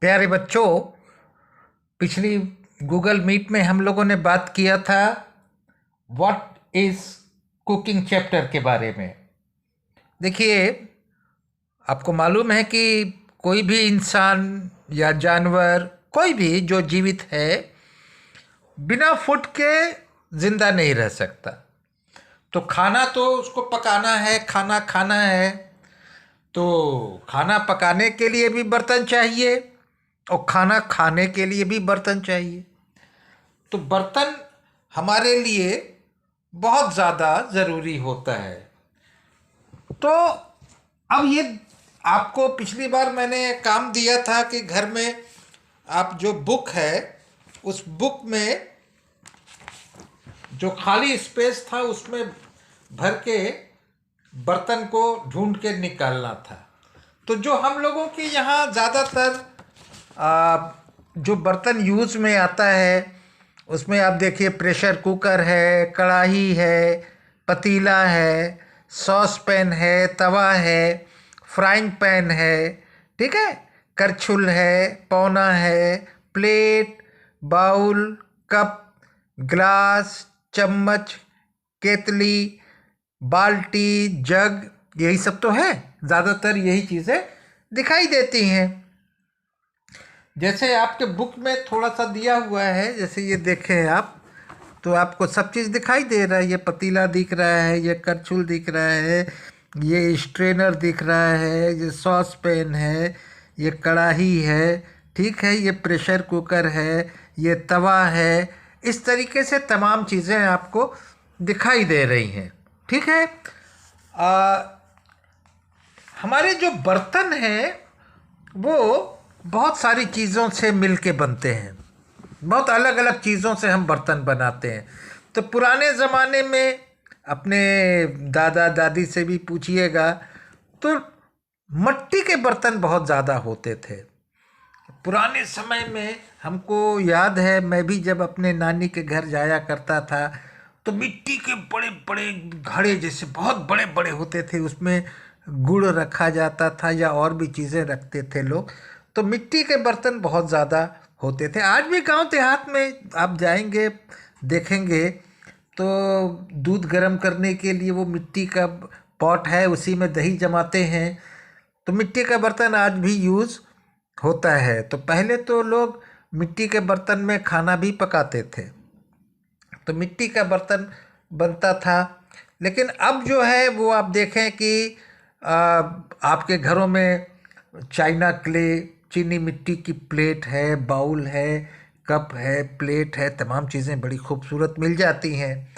प्यारे बच्चों, पिछली गूगल मीट में हम लोगों ने बात किया था व्हाट इज कुकिंग चैप्टर के बारे में। देखिए, आपको मालूम है कि कोई भी इंसान या जानवर, कोई भी जो जीवित है, बिना फूड के जिंदा नहीं रह सकता। तो खाना तो उसको पकाना है, खाना खाना है, तो खाना पकाने के लिए भी बर्तन चाहिए और खाना खाने के लिए भी बर्तन चाहिए। तो बर्तन हमारे लिए बहुत ज़्यादा ज़रूरी होता है। तो अब ये आपको पिछली बार मैंने काम दिया था कि घर में आप जो बुक है, उस बुक में जो खाली स्पेस था उसमें भर के बर्तन को ढूंढ के निकालना था। तो जो हम लोगों के यहाँ ज़्यादातर जो बर्तन यूज़ में आता है, उसमें आप देखिए प्रेशर कुकर है, कढ़ाई है, पतीला है, सॉस पैन है, तवा है, फ्राइंग पैन है, ठीक है, करछुल है, पौना है, प्लेट, बाउल, कप, ग्लास, चम्मच, केतली, बाल्टी, जग, यही सब तो है। ज़्यादातर यही चीज़ें दिखाई देती हैं। जैसे आपके बुक में थोड़ा सा दिया हुआ है, जैसे ये देखें आप, तो आपको सब चीज़ दिखाई दे रहा है। ये पतीला दिख रहा है, ये करछुल दिख रहा है, ये स्ट्रेनर दिख रहा है, ये सॉस पैन है, ये कढ़ाई है, ठीक है, ये प्रेशर कुकर है, ये तवा है। इस तरीके से तमाम चीज़ें आपको दिखाई दे रही हैं, ठीक है। हमारे जो बर्तन हैं वो बहुत सारी चीज़ों से मिल के बनते हैं। बहुत अलग अलग चीज़ों से हम बर्तन बनाते हैं। तो पुराने ज़माने में अपने दादा दादी से भी पूछिएगा तो मिट्टी के बर्तन बहुत ज़्यादा होते थे। पुराने समय में हमको याद है, मैं भी जब अपने नानी के घर जाया करता था तो मिट्टी के बड़े बड़े घड़े जैसे बहुत बड़े बड़े होते थे, उसमें गुड़ रखा जाता था या और भी चीज़ें रखते थे लोग। तो मिट्टी के बर्तन बहुत ज़्यादा होते थे। आज भी गांव देहात में आप जाएंगे, देखेंगे तो दूध गर्म करने के लिए वो मिट्टी का पॉट है, उसी में दही जमाते हैं। तो मिट्टी का बर्तन आज भी यूज़ होता है। तो पहले तो लोग मिट्टी के बर्तन में खाना भी पकाते थे, तो मिट्टी का बर्तन बनता था। लेकिन अब जो है वो आप देखें कि आपके घरों में चाइना क्ले, चीनी मिट्टी की प्लेट है, बाउल है, कप है, प्लेट है, तमाम चीज़ें बड़ी खूबसूरत मिल जाती हैं।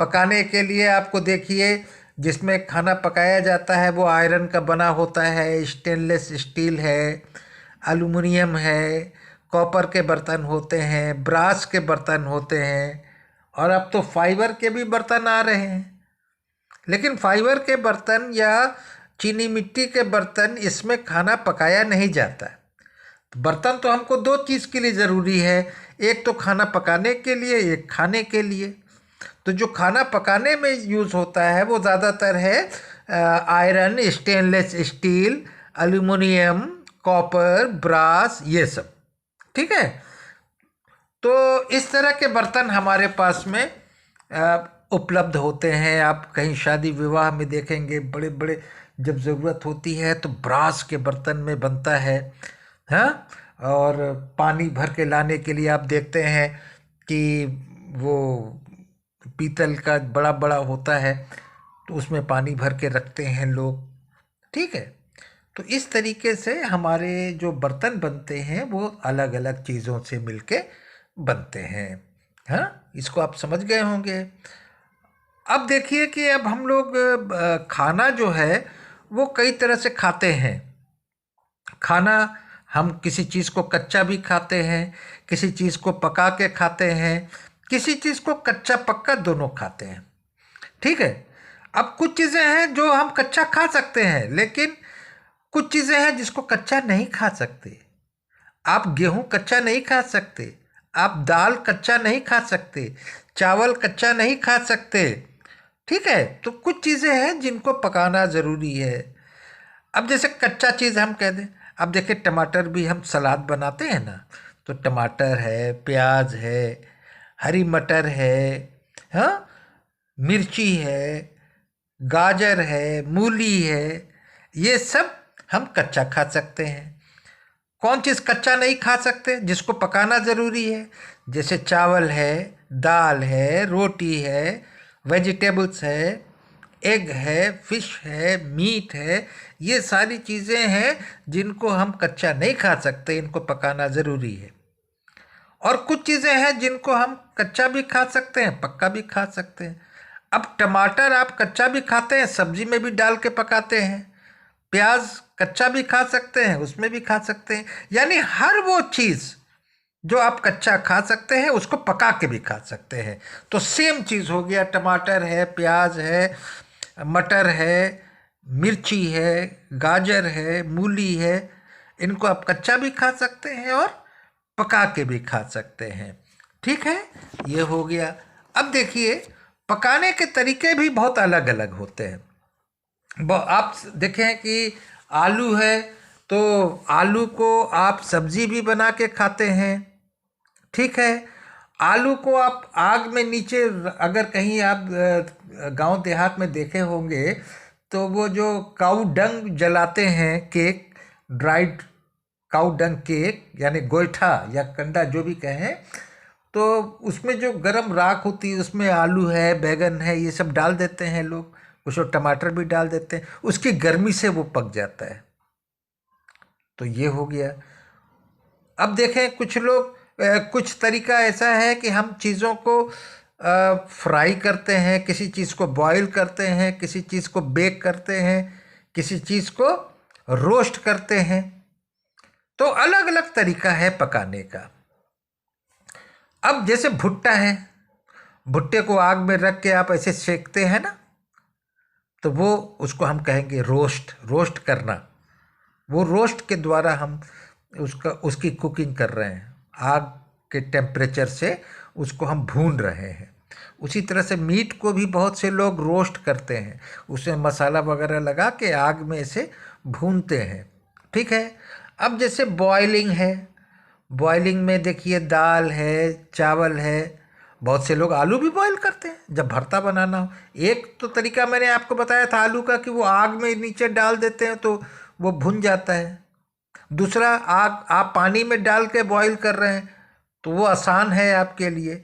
पकाने के लिए आपको देखिए, जिसमें खाना पकाया जाता है वो आयरन का बना होता है, स्टेनलेस स्टील है, एल्युमिनियम है, कॉपर के बर्तन होते हैं, ब्रास के बर्तन होते हैं, और अब तो फाइबर के भी बर्तन आ रहे हैं। लेकिन फाइबर के बर्तन या चीनी मिट्टी के बर्तन, इसमें खाना पकाया नहीं जाता। बर्तन तो हमको दो चीज़ के लिए ज़रूरी है, एक तो खाना पकाने के लिए, एक खाने के लिए। तो जो खाना पकाने में यूज़ होता है वो ज़्यादातर है iron, stainless steel, aluminium, copper, brass, ये सब, ठीक है। तो इस तरह के बर्तन हमारे पास में उपलब्ध होते हैं। आप कहीं शादी विवाह में देखेंगे, बड़े बड़े जब ज़रूरत होती है तो ब्रास के बर्तन में बनता है, हाँ। और पानी भर के लाने के लिए आप देखते हैं कि वो पीतल का बड़ा बड़ा होता है, तो उसमें पानी भर के रखते हैं लोग, ठीक है। तो इस तरीके से हमारे जो बर्तन बनते हैं वो अलग अलग चीज़ों से मिलके बनते हैं, हाँ। इसको आप समझ गए होंगे। अब देखिए कि अब हम लोग खाना जो है वो कई तरह से खाते हैं। खाना हम किसी चीज़ को कच्चा भी खाते हैं, किसी चीज़ को पका के खाते हैं, किसी चीज़ को कच्चा पक्का दोनों खाते हैं, ठीक है। अब कुछ चीज़ें हैं जो हम कच्चा खा सकते हैं, लेकिन कुछ चीज़ें हैं जिसको कच्चा नहीं खा सकते। आप गेहूं कच्चा नहीं खा सकते, आप दाल कच्चा नहीं खा सकते, चावल कच्चा नहीं खा सकते, ठीक है। तो कुछ चीज़ें हैं जिनको पकाना ज़रूरी है। अब जैसे कच्चा चीज़ हम कह दें, अब देखिए टमाटर भी हम सलाद बनाते हैं ना, तो टमाटर है, प्याज है, हरी मटर है, हाँ, मिर्ची है, गाजर है, मूली है, ये सब हम कच्चा खा सकते हैं। कौन चीज़ कच्चा नहीं खा सकते? जिसको पकाना ज़रूरी है, जैसे चावल है, दाल है, रोटी है, वेजिटेबल्स है, एग है, फिश है, मीट है, ये सारी चीज़ें हैं जिनको हम कच्चा नहीं खा सकते, इनको पकाना ज़रूरी है। और कुछ चीज़ें हैं जिनको हम कच्चा भी खा सकते हैं, पक्का भी खा सकते हैं। अब टमाटर आप कच्चा भी खाते हैं, सब्जी में भी डाल के पकाते हैं। प्याज कच्चा भी खा सकते हैं, उसमें भी खा सकते हैं। यानी हर वो चीज़ जो आप कच्चा खा सकते हैं उसको पका के भी खा सकते हैं। तो सेम चीज़ हो गया, टमाटर है, प्याज है, मटर है, मिर्ची है, गाजर है, मूली है, इनको आप कच्चा भी खा सकते हैं और पका के भी खा सकते हैं। ठीक है, ये हो गया। अब देखिए पकाने के तरीके भी बहुत अलग अलग होते हैं। आप देखें कि आलू है तो आलू को आप सब्जी भी बना के खाते हैं। ठीक है, आलू को आप आग में नीचे, अगर कहीं आप गांव देहात में देखे होंगे तो वो जो काऊ डंग जलाते हैं, केक, ड्राइड काऊ डंग केक यानी गोईठा या कंडा जो भी कहें, तो उसमें जो गरम राख होती है उसमें आलू है, बैगन है, ये सब डाल देते हैं लोग, कुछ लोग टमाटर भी डाल देते हैं, उसकी गर्मी से वो पक जाता है। तो ये हो गया। अब देखें कुछ लोग कुछ तरीका ऐसा है कि हम चीज़ों को फ्राई करते हैं, किसी चीज़ को बॉईल करते हैं, किसी चीज़ को बेक करते हैं, किसी चीज़ को रोस्ट करते हैं। तो अलग अलग तरीका है पकाने का। अब जैसे भुट्टा है, भुट्टे को आग में रख के आप ऐसे सेकते हैं ना, तो वो उसको हम कहेंगे रोस्ट, रोस्ट करना। वो रोस्ट के द्वारा हम उसकी कुकिंग कर रहे हैं, आग के टेम्परेचर से उसको हम भून रहे हैं। उसी तरह से मीट को भी बहुत से लोग रोस्ट करते हैं, उसमें मसाला वगैरह लगा के आग में ऐसे भूनते हैं। ठीक है, अब जैसे बॉयलिंग है, बॉयलिंग में देखिए दाल है, चावल है, बहुत से लोग आलू भी बॉईल करते हैं जब भरता बनाना हो। एक तो तरीका मैंने आपको बताया था आलू का कि वो आग में नीचे डाल देते हैं तो वो भुन जाता है। दूसरा, आग आप पानी में डाल के बॉईल कर रहे हैं तो वो आसान है आपके लिए।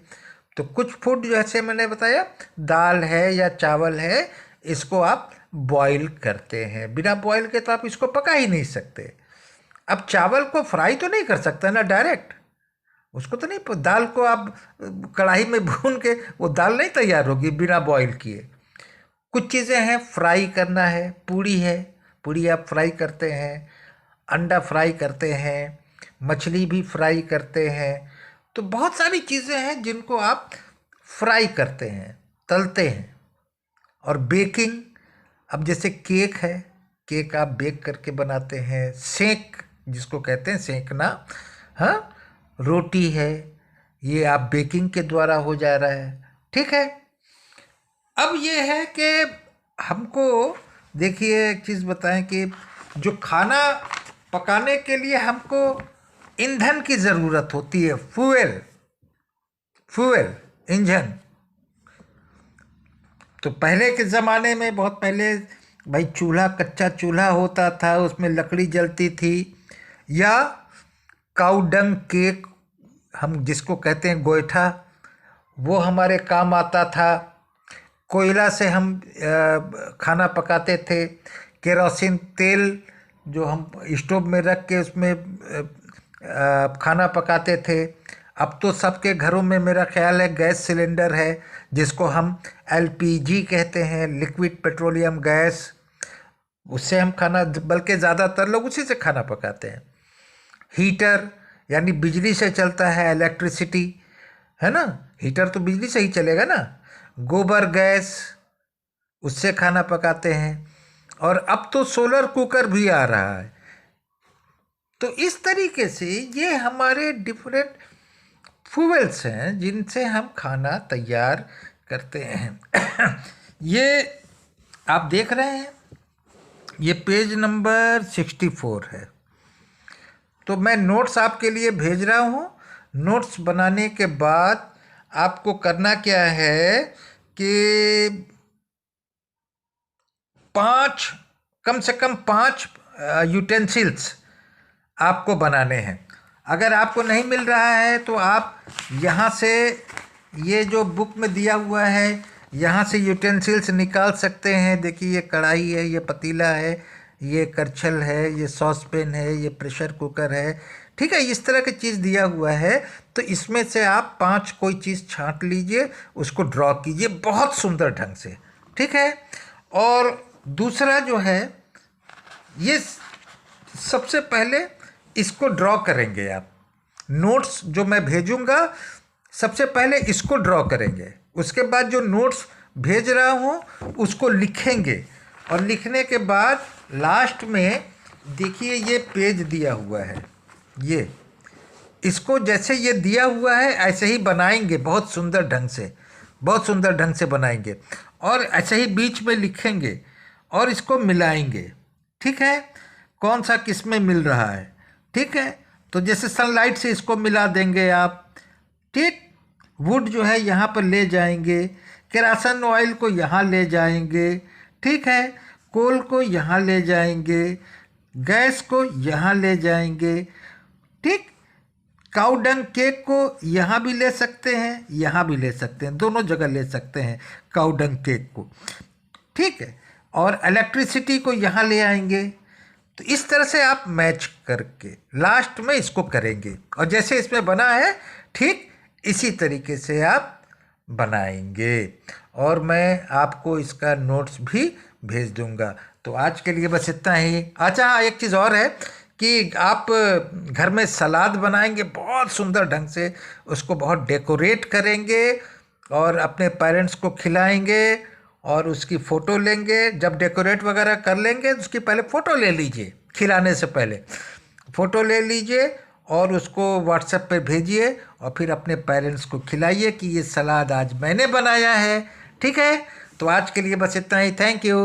तो कुछ फूड जैसे मैंने बताया, दाल है या चावल है, इसको आप बॉईल करते हैं, बिना बॉईल के तो आप इसको पका ही नहीं सकते। अब चावल को फ्राई तो नहीं कर सकते ना डायरेक्ट, उसको तो नहीं, दाल को आप कढ़ाई में भून के वो दाल नहीं तैयार होगी बिना बॉईल किए। कुछ चीज़ें हैं फ्राई करना है, पूड़ी है, पूड़ी आप फ्राई करते हैं, अंडा फ्राई करते हैं, मछली भी फ्राई करते हैं। तो बहुत सारी चीज़ें हैं जिनको आप फ्राई करते हैं, तलते हैं। और बेकिंग, अब जैसे केक है, केक आप बेक करके बनाते हैं, सेक जिसको कहते हैं सेकना, हाँ, रोटी है, ये आप बेकिंग के द्वारा हो जा रहा है। ठीक है, अब ये है कि हमको देखिए एक चीज़ बताएं कि जो खाना पकाने के लिए हमको ईंधन की ज़रूरत होती है, फ्यूल, फ्यूल, ईंधन। तो पहले के ज़माने में, बहुत पहले, भाई चूल्हा, कच्चा चूल्हा होता था, उसमें लकड़ी जलती थी, या काऊ डंग केक हम जिसको कहते हैं गोईठा, वो हमारे काम आता था। कोयला से हम खाना पकाते थे। केरोसिन तेल जो हम स्टोव में रख के उसमें खाना पकाते थे। अब तो सबके घरों में मेरा ख्याल है गैस सिलेंडर है, जिसको हम एलपीजी कहते हैं, लिक्विड पेट्रोलियम गैस। उससे हम खाना, बल्कि ज़्यादातर लोग उसी से खाना पकाते हैं। हीटर यानी बिजली से चलता है, इलेक्ट्रिसिटी है ना, हीटर तो बिजली से ही चलेगा ना। गोबर गैस, उससे खाना पकाते हैं। और अब तो सोलर कुकर भी आ रहा है। तो इस तरीके से ये हमारे डिफरेंट फ्यूल्स हैं जिनसे हम खाना तैयार करते हैं। ये आप देख रहे हैं, ये पेज नंबर 64 है। तो मैं नोट्स आपके लिए भेज रहा हूँ। नोट्स बनाने के बाद आपको करना क्या है कि 5, कम से कम 5 यूटेंसिल्स आपको बनाने हैं। अगर आपको नहीं मिल रहा है तो आप यहाँ से, ये जो बुक में दिया हुआ है, यहाँ से यूटेंसिल्स निकाल सकते हैं। देखिए ये कढ़ाई है, ये पतीला है, ये करछल है, ये सॉस पैन है, ये प्रेशर कुकर है, ठीक है। इस तरह की चीज़ दिया हुआ है। तो इसमें से आप 5 कोई चीज़ छांट लीजिए, उसको ड्रॉ कीजिए बहुत सुंदर ढंग से, ठीक है। और दूसरा जो है, ये सबसे पहले इसको ड्रॉ करेंगे आप। नोट्स जो मैं भेजूंगा, सबसे पहले इसको ड्रॉ करेंगे, उसके बाद जो नोट्स भेज रहा हूँ उसको लिखेंगे, और लिखने के बाद लास्ट में देखिए ये पेज दिया हुआ है, ये इसको जैसे ये दिया हुआ है ऐसे ही बनाएंगे, बहुत सुंदर ढंग से, बहुत सुंदर ढंग से बनाएंगे, और ऐसे ही बीच में लिखेंगे और इसको मिलाएंगे, ठीक है। कौन सा किस में मिल रहा है, ठीक है। तो जैसे सनलाइट से इसको मिला देंगे आप, ठीक। वुड जो है यहाँ पर ले जाएंगे, केरासन ऑयल को यहाँ ले जाएंगे, ठीक है। कोल को यहाँ ले जाएंगे, गैस को यहाँ ले जाएंगे, ठीक। काउडंग केक को यहाँ भी ले सकते हैं, यहाँ भी ले सकते हैं, दोनों जगह ले सकते हैं काउडंग केक को, ठीक है। और इलेक्ट्रिसिटी को यहाँ ले आएंगे। तो इस तरह से आप मैच करके लास्ट में इसको करेंगे, और जैसे इसमें बना है ठीक इसी तरीके से आप बनाएंगे, और मैं आपको इसका नोट्स भी भेज दूंगा। तो आज के लिए बस इतना ही। अच्छा हाँ, एक चीज़ और है कि आप घर में सलाद बनाएंगे बहुत सुंदर ढंग से, उसको बहुत डेकोरेट करेंगे और अपने पेरेंट्स को खिलाएंगे, और उसकी फ़ोटो लेंगे। जब डेकोरेट वगैरह कर लेंगे उसकी पहले फ़ोटो ले लीजिए, खिलाने से पहले फ़ोटो ले लीजिए और उसको व्हाट्सएप पे भेजिए, और फिर अपने पेरेंट्स को खिलाइए कि ये सलाद आज मैंने बनाया है, ठीक है। तो आज के लिए बस इतना ही। Thank you.